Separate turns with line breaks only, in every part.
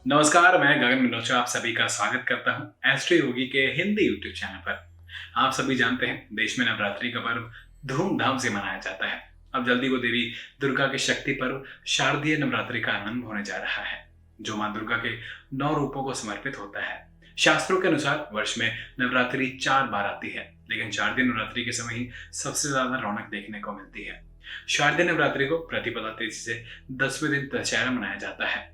नमस्कार, मैं गगन मनोचा आप सभी का स्वागत करता हूं एस्ट्रो योगी के हिंदी यूट्यूब चैनल पर। आप सभी जानते हैं देश में नवरात्रि का पर्व धूमधाम से मनाया जाता है। अब जल्दी वो देवी दुर्गा के शक्ति पर्व शारदीय नवरात्रि का आरंभ होने जा रहा है, जो मां दुर्गा के 9 रूपों को समर्पित होता है। शास्त्रों के अनुसार वर्ष में नवरात्रि 4 बार आती है, लेकिन शारदीय नवरात्रि के समय ही सबसे ज्यादा रौनक देखने को मिलती है। शारदीय नवरात्रि को प्रतिपदा तिथि से 10वें दिन दशहरा मनाया जाता है।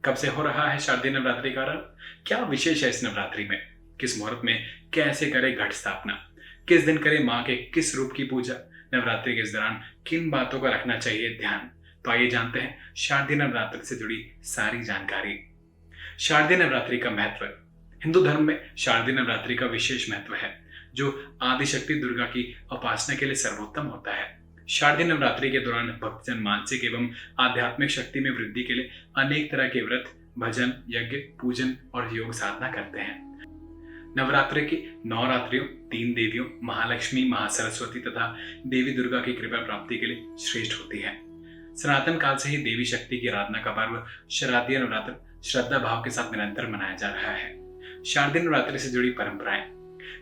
कब से हो रहा है शारदीय नवरात्रि का आरंभ? क्या विशेष है इस नवरात्रि में? किस मुहूर्त में कैसे करें घट स्थापना? किस दिन करें मां के किस रूप की पूजा? नवरात्रि के इस दौरान किन बातों का रखना चाहिए ध्यान? तो आइए जानते हैं शारदीय नवरात्रि से जुड़ी सारी जानकारी। शारदीय नवरात्रि का महत्व। हिंदू धर्म में शारदीय नवरात्रि का विशेष महत्व है, जो आदिशक्ति दुर्गा की उपासना के लिए सर्वोत्तम होता है। शारदीय नवरात्रि के दौरान भक्तजन मानसिक एवं आध्यात्मिक शक्ति में वृद्धि के लिए अनेक तरह के व्रत, भजन, यज्ञ, पूजन और योग साधना करते हैं। नवरात्रि की 9 रात्रियों 3 देवियों महालक्ष्मी, महासरस्वती तथा देवी दुर्गा की कृपा प्राप्ति के लिए श्रेष्ठ होती है। सनातन काल से ही देवी शक्ति की आराधना का पर्व शारदीय नवरात्र श्रद्धा भाव के साथ निरंतर मनाया जा रहा है। शारदीय नवरात्रि से जुड़ी परंपराएं।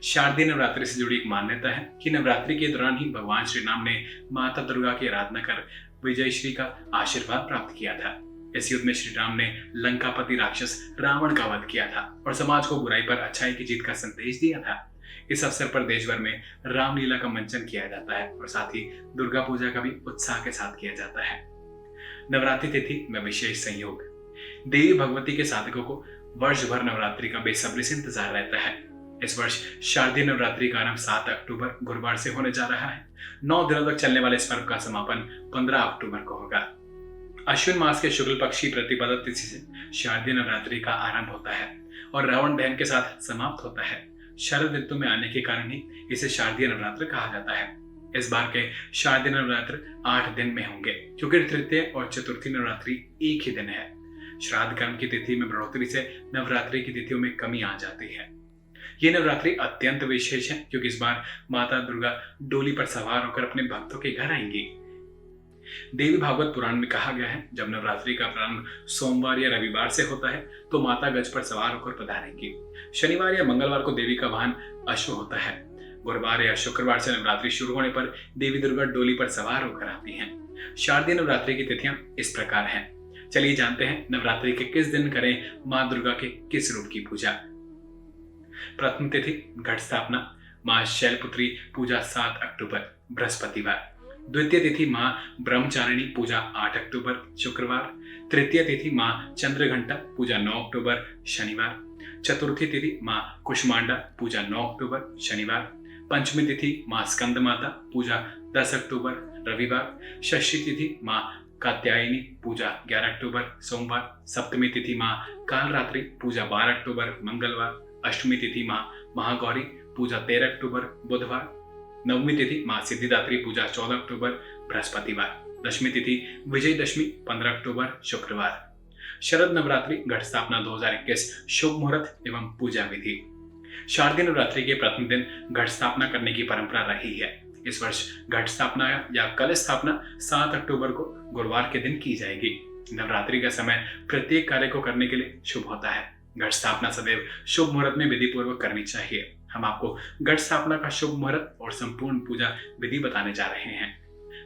शारदीय नवरात्रि से जुड़ी एक मान्यता है कि नवरात्रि के दौरान ही भगवान श्री राम ने माता दुर्गा की आराधना कर विजयश्री का आशीर्वाद प्राप्त किया था। इस युद्ध में श्री राम ने लंकापति राक्षस रावण का वध किया था और समाज को बुराई पर अच्छाई की जीत का संदेश दिया था। इस अवसर पर देश भर में रामलीला का मंचन किया जाता है और साथ ही दुर्गा पूजा का भी उत्साह के साथ किया जाता है। नवरात्रि तिथि में विशेष संयोग। देवी भगवती के साधकों को वर्ष भर नवरात्रि का बेसब्री से इंतजार रहता है। इस वर्ष शारदीय नवरात्रि का आरंभ 7 अक्टूबर गुरुवार से होने जा रहा है। 9 दिनों तक चलने वाले इस पर्व का समापन 15 अक्टूबर को होगा। अश्विन मास के शुक्ल पक्ष की प्रतिपदा तिथि से शारदीय नवरात्रि का आरंभ होता है और रावण दहन के साथ समाप्त होता है। शरद ऋतु में आने के कारण ही इसे शारदीय नवरात्र कहा जाता है। इस बार के शारदीय नवरात्र 8 दिन में होंगे, क्योंकि तृतीय और चतुर्थी नवरात्रि एक ही दिन है। श्राद्ध कर्म की तिथि में बढ़ोतरी से नवरात्रि की तिथियों में कमी आ जाती है। ये नवरात्रि अत्यंत विशेष है, क्योंकि इस बार माता दुर्गा डोली पर सवार होकर अपने भक्तों के घर आएंगी। देवी भागवत पुराण में कहा गया है, जब नवरात्रि का प्रारंभ सोमवार या रविवार से होता है तो माता गज पर सवार होकर पधारेंगी। शनिवार या मंगलवार को देवी का वाहन अश्व होता है। गुरुवार या शुक्रवार से नवरात्रि शुरू होने पर देवी दुर्गा डोली पर सवार होकर आती हैं। शारदीय नवरात्रि की तिथियां इस प्रकार हैं। चलिए जानते हैं नवरात्रि के किस दिन करें माँ दुर्गा के किस रूप की पूजा। प्रथम तिथि घट स्थापना, मां शैलपुत्री पूजा 7 अक्टूबर बृहस्पतिवार। द्वितीय तिथि मां ब्रह्मचारिणी पूजा 8 अक्टूबर शुक्रवार। तृतीय तिथि मां चंद्रघंटा पूजा 9 अक्टूबर शनिवार। चतुर्थी तिथि मां कुष्मांडा पूजा 9 अक्टूबर शनिवार। पंचमी तिथि मां स्कंद माता पूजा 10 अक्टूबर रविवार। षष्ठी तिथि मां कात्यायनी पूजा 11 अक्टूबर सोमवार। सप्तमी तिथि मां कालरात्रि पूजा 12 अक्टूबर मंगलवार। अष्टमी तिथि मां महागौरी पूजा 13 अक्टूबर बुधवार। नवमी तिथि मां सिद्धिदात्री पूजा 14 अक्टूबर बृहस्पतिवार। दशमी तिथि विजयदशमी 15 अक्टूबर शुक्रवार। शरद नवरात्रि घट स्थापना 2021 शुभ मुहूर्त एवं पूजा विधि। शारदीय नवरात्रि के प्रथम दिन घट स्थापना करने की परंपरा रही है। इस वर्ष घट स्थापना या कलश स्थापना 7 अक्टूबर को गुरुवार के दिन की जाएगी। नवरात्रि का समय प्रत्येक कार्य को करने के लिए शुभ होता है। घट स्थापना सदैव शुभ मुहूर्त में विधि पूर्वक करनी चाहिए। हम आपको घट स्थापना का शुभ मुहूर्त और संपूर्ण पूजा विधि बताने जा रहे हैं।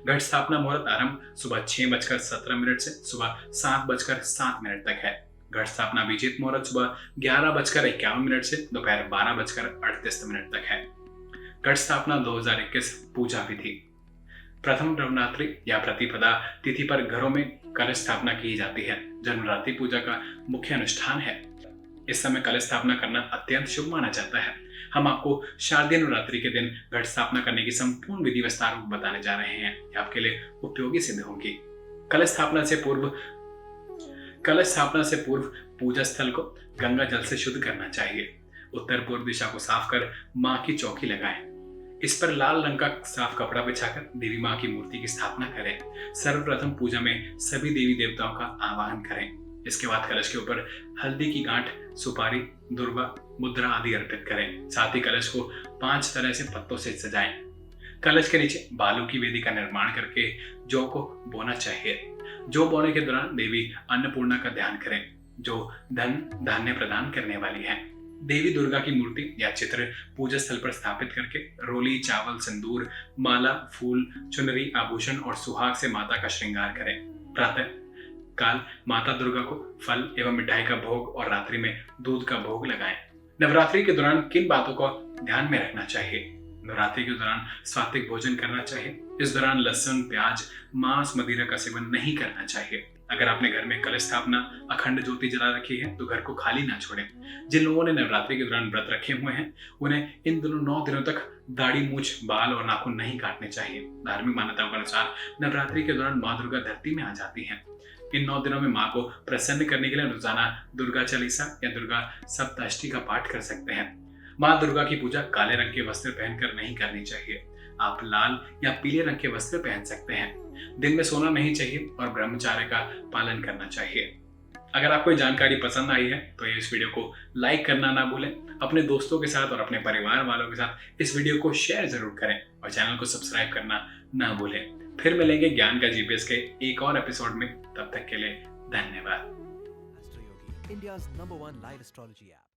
घट स्थापना मुहूर्त आरंभ सुबह 6:17 से सुबह 7:07 तक है। घट स्थापना विजित मुहूर्त सुबह 11:51 से दोपहर 12:38 तक है। घट स्थापना 2021 पूजा विधि। प्रथम नवरात्रि या प्रतिपदा तिथि पर घरों में कलश स्थापना की जाती है, जो नवरात्रि पूजा का मुख्य अनुष्ठान है। इस समय कलश स्थापना करना अत्यंत शुभ माना जाता है। हम आपको शारदीय नवरात्रि के दिन घट स्थापना करने की संपूर्ण विधि विस्तार बताने जा रहे हैं। ये आपके लिए उपयोगी सिद्ध होंगी। कलश स्थापना से पूर्व पूजा स्थल को गंगा जल से शुद्ध करना चाहिए। उत्तर पूर्व दिशा को साफ कर मां की चौकी लगाएं। इस पर लाल रंग का साफ कपड़ा बिछाकर देवी मां की मूर्ति की स्थापना करें। सर्वप्रथम पूजा में सभी देवी देवताओं का आवाहन करें। इसके बाद कलश के ऊपर हल्दी की गांठ, सुपारी, दुर्वा, मुद्रा आदि अर्पित करें। साथ ही कलश को 5 तरह से पत्तों से सजाएं। कलश के नीचे बालू की वेदी का निर्माण करके जौ को बोना चाहिए। जौ बोने के दौरान देवी अन्नपूर्णा का ध्यान करें। जो धन धान्य प्रदान करने वाली है। देवी दुर्गा की मूर्ति या चित्र पूजा स्थल पर स्थापित करके रोली, चावल, सिंदूर, माला, फूल, चुनरी, आभूषण और सुहाग से माता का श्रृंगार करें। प्रातः काल माता दुर्गा को फल एवं मिठाई का भोग और रात्रि में दूध का भोग लगाएं। नवरात्रि के दौरान किन बातों को ध्यान में रखना चाहिए? नवरात्रि के दौरान सात्विक भोजन करना चाहिए। इस दौरान लहसुन, प्याज, मांस, मदिरा का सेवन नहीं करना चाहिए। अगर आपने घर में कलश स्थापना, अखंड ज्योति जला रखी है तो घर को खाली ना छोड़ें। जिन लोगों ने नवरात्रि के दौरान व्रत रखे हुए हैं उन्हें इन दिनों 9 दिनों तक दाढ़ी, मूछ, बाल और नाखून नहीं काटने चाहिए। धार्मिक मान्यताओं के अनुसार नवरात्रि के दौरान माँ दुर्गा धरती में आ जाती हैं। इन 9 दिनों में माँ को प्रसन्न करने के लिए रोजाना दुर्गा चालीसा या दुर्गा सप्ताष्टकी का पाठ कर सकते हैं। माँ दुर्गा की पूजा काले रंग के वस्त्र पहनकर नहीं करनी चाहिए। आप लाल या पीले रंग के वस्त्र पहन सकते हैं। दिन में सोना नहीं चाहिए और ब्रह्मचर्य का पालन करना चाहिए। अगर आपको ये जानकारी पसंद आई है तो इस वीडियो को लाइक करना ना भूलें। अपने दोस्तों के साथ और अपने परिवार वालों के साथ इस वीडियो को शेयर जरूर करें और चैनल को सब्सक्राइब करना ना भूलें। फिर मिलेंगे ज्ञान का जीपीएस के एक और एपिसोड में। तब तक के लिए धन्यवाद।
Astro Yogi, India's #1 live astrology app.